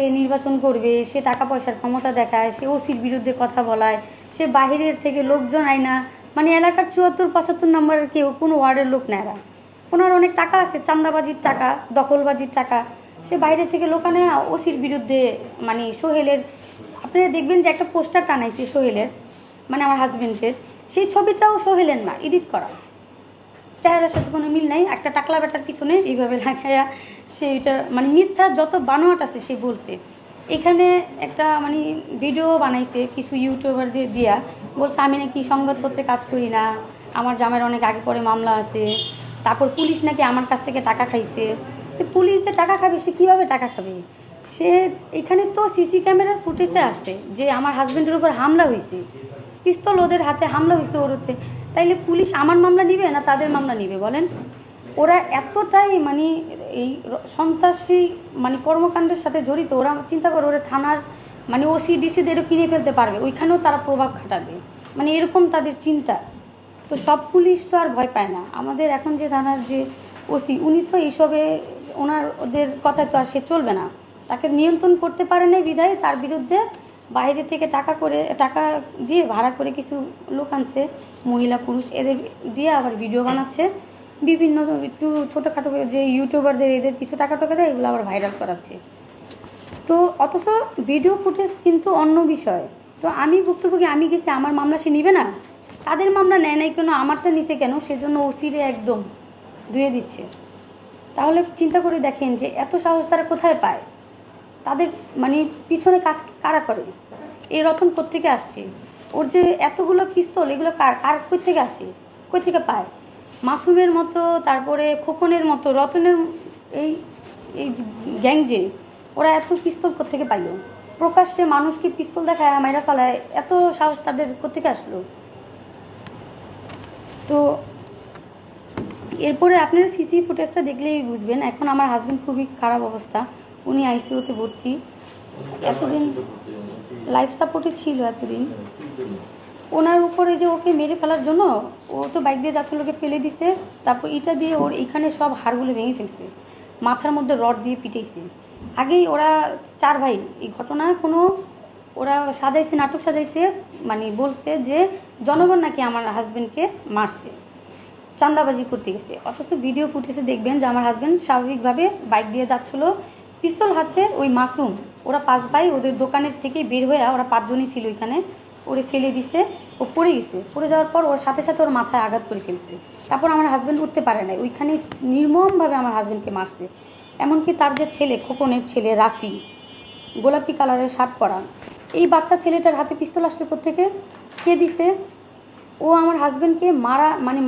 সে নির্বাচন করবে, সে টাকা পয়সার ক্ষমতা দেখায়, সে ওসির বিরুদ্ধে কথা বলায়, সে বাহিরের থেকে লোকজন আয়না, মানে এলাকার 74-75 নম্বরের কেউ কোনো ওয়ার্ডের লোক নেয়। ওনার অনেক টাকা আছে, চান্দাবাজির টাকা, দখলবাজির টাকা, সে বাইরে থেকে লোক আনে ওসির বিরুদ্ধে। মানে সোহেলের, আপনারা দেখবেন যে একটা পোস্টার টানাইছে সোহেলের, মানে আমার হাজবেন্ডের, সেই ছবিটাও সোহেলের না, এডিট করা, চেহারার সাথে কোনো মিল নাই। একটা টাকলা বেটার পিছনে এইভাবে লাগাইয়া সেইটা মানে মিথ্যা যত বানোয়াট আছে সে বলছে। এখানে একটা মানে ভিডিও বানাইছে কিছু ইউটিউবার দিয়া, বলছে আমি নাকি সংবাদপত্রে কাজ করি না, আমার জামাইয়ের অনেক আগে পরে মামলা আছে, তারপর পুলিশ নাকি আমার কাছ থেকে টাকা খাইছে। তো পুলিশ যে টাকা খাবে সে কীভাবে টাকা খাবে? সে এখানে তো সিসি ক্যামেরার ফুটেজে আসছে যে আমার হাজব্যান্ডের উপর হামলা হয়েছে, পিস্তল ওদের হাতে হামলা হয়েছে ওরতে। তাইলে পুলিশ আমার মামলা নিবে না তাদের মামলা নিবে বলেন? ওরা এতটাই মানে এই সন্ত্রাসী মানে কর্মকাণ্ডের সাথে জড়িত, ওরা চিন্তা করে ওরা থানার মানে ওসি ডিসিদেরও কিনে ফেলতে পারবে, ওইখানেও তারা প্রভাব খাটাবে, মানে এরকম তাদের চিন্তা। তো সব পুলিশ তো আর ভয় পায় না। আমাদের এখন যে থানার যে ওসি, উনি তো এইসবে ওদের কথায় তো আর সে চলবে না, তাকে নিয়ন্ত্রণ করতে পারে না বিধায় তার বিরুদ্ধে বাইরে থেকে টাকা দিয়ে ভাড়া করে কিছু লোক আনছে, মহিলা পুরুষ, এদের দিয়ে আবার ভিডিও বানাচ্ছে, বিভিন্ন একটু ছোটোখাটো যে ইউটিউবারদের এদের কিছু টাকা দেয়, এগুলো আবার ভাইরাল করাচ্ছে। তো অথচ ভিডিও ফুটেজ কিন্তু অন্য বিষয়। তো আমি ভুক্তভোগী, আমি গেছি, আমার মামলা সে নিবে না, তাদের মামলা নেয় নাই কেন, আমারটা নিছে কেন, সেজন্য ওসিরে একদম ধুয়ে দিচ্ছে। তাহলে চিন্তা করে দেখেন যে এত সাহস তারা কোথায় পায়, তাদের মানে পিছনে কাজ কারা করে? এই রতন কোত্থেকে আসছে? ওর যে এতগুলো পিস্তল, এগুলো কার কই থেকে আসে, কই থেকে পায়? মাসুমের মতো, তারপরে খোকনের মতো, রতনের এই এই গ্যাং যে, ওরা এত পিস্তল কোত্থেকে পাইল? প্রকাশ্যে মানুষকে পিস্তল দেখায় মাইরা ফেলায়, এত সাহস তাদের কোত্থেকে আসলো? তো এরপরে আপনারা সিসি ফুটেজটা দেখলেই বুঝবেন। এখন আমার হাজব্যান্ড খুবই খারাপ অবস্থা, উনি আইসিইউতে ভর্তি। এতদিন লাইফ সাপোর্টে ছিল এতদিন। ওনার উপরে যে ওকে মেরে ফেলার জন্য, ও তো বাইক দিয়ে যাচ্ছিল, ওকে ফেলে দিছে, তারপর ইটা দিয়ে ওর এখানে সব হাড়গুলো ভেঙে ফেলছে, মাথার মধ্যে রড দিয়ে পিটাইছে। আগেই ওরা 4 ভাই এই ঘটনা কোনো ওরা সাজাইছে, নাটক সাজাইছে, মানে বলছে যে জনগণ নাকি আমার হাজব্যান্ডকে মারছে, চাঁদাবাজি করতে গেছে। অথচ ভিডিও ফুটেজে দেখবেন যে আমার হাজব্যান্ড স্বাভাবিকভাবে বাইক দিয়ে যাচ্ছিলো, পিস্তল হাতে। ওই মাসুম, ওরা 5 ভাই, ওদের দোকানের থেকে বের হয়ে, ওরা 5 জনই ছিল ওইখানে, ওরে ফেলে দিছে, ও পড়ে গেছে। পড়ে যাওয়ার পর ওর সাথে সাথে ওর মাথায় আঘাত করে ফেলছে। তারপর আমার হাজব্যান্ড উঠতে পারে না, ওইখানে নির্মমভাবে আমার হাজব্যান্ডকে মারছে। এমনকি তার যে ছেলে, খোকনের ছেলে রাফি, গোলাপি কালারের শার্ট পরা, এই বাচ্চা ছেলেটার হাতে পিস্তল আসলে কোত্থেকে, কে দিছে? ও আমার হাজব্যান্ডকে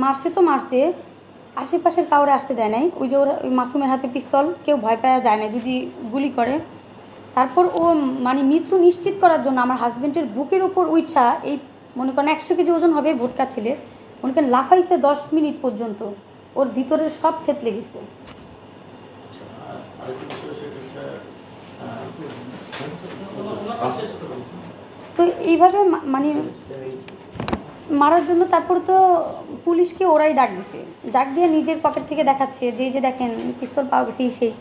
মারছে তো মারছে, আশেপাশের কাউরে আসতে দেয় নাই। ওই যে ওরা ওই মাসুমের হাতে পিস্তল, কেউ ভয় পাওয়া যায় না যদি গুলি করে। তারপর ও মানে মৃত্যু নিশ্চিত করার জন্য আমার হাজব্যান্ডের বুকের উপর উইঠা, এই মনে করেন 100 কেজি ওজন হবে ভোটকা ছেলে, মনে করেন লাফাইছে 10 মিনিট পর্যন্ত, ওর ভিতরের সব থেতলে গেছে। তো এইভাবে মানে মারার জন্য তারপর তো পুলিশকে ওরাই ডাক দিছে, ডাক দিয়ে নিজের পকেট থেকে দেখাচ্ছে যে দেখেন পিস্তল পাওয়া গেছে সেই।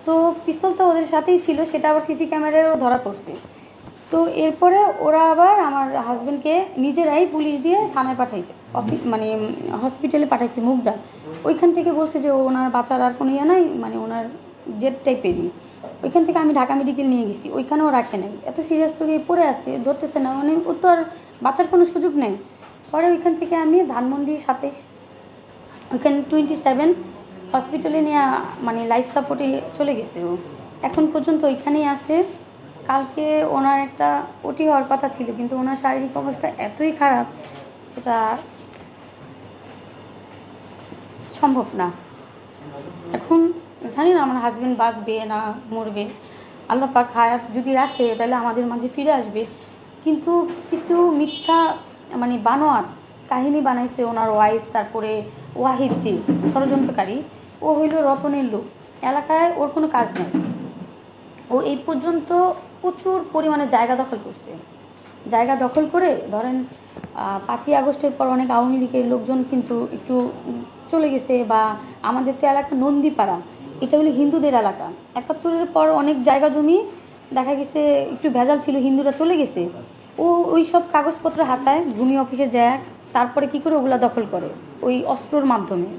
তো পিস্তল তো ওদের সাথেই ছিল, সেটা আবার সিসি ক্যামেরায়ও ধরা পড়ছে। তো এরপরে ওরা আবার আমার হাজব্যান্ডকে নিজেরাই পুলিশ দিয়ে থানায় পাঠাইছে, মানে হসপিটালে পাঠাইছে মুগদা। ওইখান থেকে বলছে যে ওনার বাচ্চার আর কোনো ইয়ে নাই, মানে ওনার জেড টাইপেরই। ওইখান থেকে আমি ঢাকা মেডিকেল নিয়ে গেছি, ওইখানেও রাখে নাই, এত সিরিয়াস রোগী পড়ে আসছে, ধরতেছে না, মানে ও তো আর বাচ্চার কোনো সুযোগ নেই। পরে ওইখান থেকে আমি ধানমন্ডি 27, ওইখানে 27 হসপিটালে নিয়ে মানে লাইফ সাপোর্টে চলে গেছে ও, এখন পর্যন্ত ওইখানেই আছে। কালকে ওনার একটা ওটি হওয়ার কথা ছিল, কিন্তু ওনার শারীরিক অবস্থা এতই খারাপ যেটা সম্ভব না। এখন জানি না আমার হাজব্যান্ড বাঁচবে না মরবে, আল্লাহ পাক হায়াত যদি রাখে তাহলে আমাদের মাঝে ফিরে আসবে। কিন্তু কিছু মিথ্যা মানে বানোয়াট কাহিনী বানাইছে ওনার ওয়াইফ, তারপরে ওয়াহিদ যে ষড়যন্ত্রকারী, ও হইল রতনের লোক, এলাকায় ওর কোনো কাজ নেই। ও এই পর্যন্ত প্রচুর পরিমাণে জায়গা দখল করছে, জায়গা দখল করে ধরেন 5ই আগস্টের পর অনেক আওয়ামী লীগের লোকজন কিন্তু একটু চলে গেছে। বা আমাদের তো এলাকা নন্দীপাড়া, এটা হলো হিন্দুদের এলাকা, 71-এর পর অনেক জায়গা জমি দেখা গেছে একটু ভেজাল ছিল, হিন্দুরা চলে গেছে, ও ওই সব কাগজপত্র হাতায় ভূমি অফিসে যায়, তারপরে কি করে ওগুলা দখল করে ওই অস্ত্রর মাধ্যমে।